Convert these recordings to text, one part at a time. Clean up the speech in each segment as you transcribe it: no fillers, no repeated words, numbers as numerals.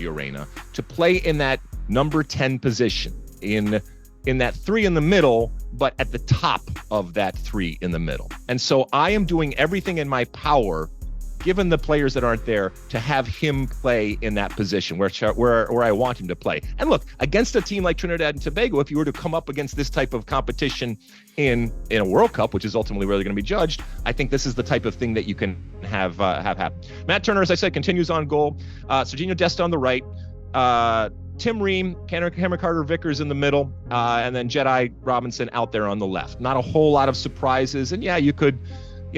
Gio Reyna, to play in that number 10 position, in that 3 in the middle, but at the top of that 3 in the middle. And so I am doing everything in my power, given the players that aren't there, to have him play in that position where I want him to play. And look, against a team like Trinidad and Tobago, if you were to come up against this type of competition in a World Cup, which is ultimately where they're going to be judged, I think this is the type of thing that you can have happen. Matt Turner, as I said, continues on goal. Serginho Desta on the right. Tim Ream, Cameron Carter-Vickers in the middle, and then Jedi Robinson out there on the left. Not a whole lot of surprises. And yeah, you could...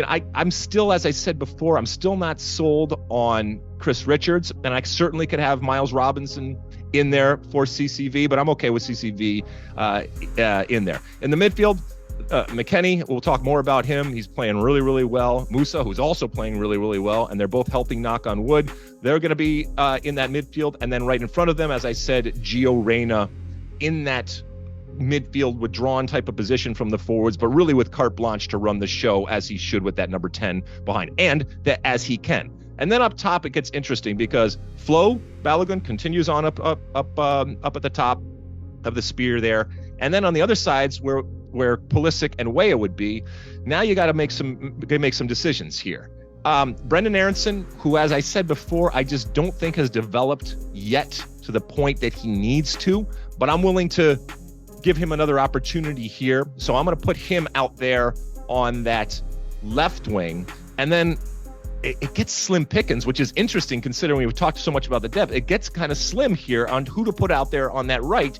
I'm still, as I said before, I'm still not sold on Chris Richards, and I certainly could have Miles Robinson in there for CCV, but I'm okay with CCV in there. In the midfield, McKennie, we'll talk more about him. He's playing really, really well. Musa, who's also playing really, really well, and they're both healthy, knock on wood. They're going to be in that midfield, and then right in front of them, as I said, Gio Reyna in that midfield withdrawn type of position from the forwards, but really with carte blanche to run the show as he should with that number 10 behind, and that as he can. And then up top, it gets interesting because Flo Balogun continues on up at the top of the spear there. And then on the other sides where Pulisic and Weah would be, now you got to make some decisions here. Brendan Aronson, who, as I said before, I just don't think has developed yet to the point that he needs to, but I'm willing to give him another opportunity here. So I'm going to put him out there on that left wing. And then it gets slim pickings, which is interesting considering we've talked so much about the depth. It gets kind of slim here on who to put out there on that right.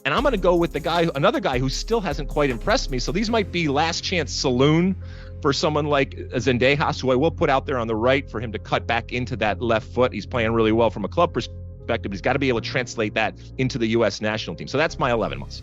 And I'm going to go with another guy who still hasn't quite impressed me. So these might be last chance saloon for someone like Zendejas, who I will put out there on the right for him to cut back into that left foot. He's playing really well from a club perspective. He's got to be able to translate that into the U.S. national team. So that's my 11 months.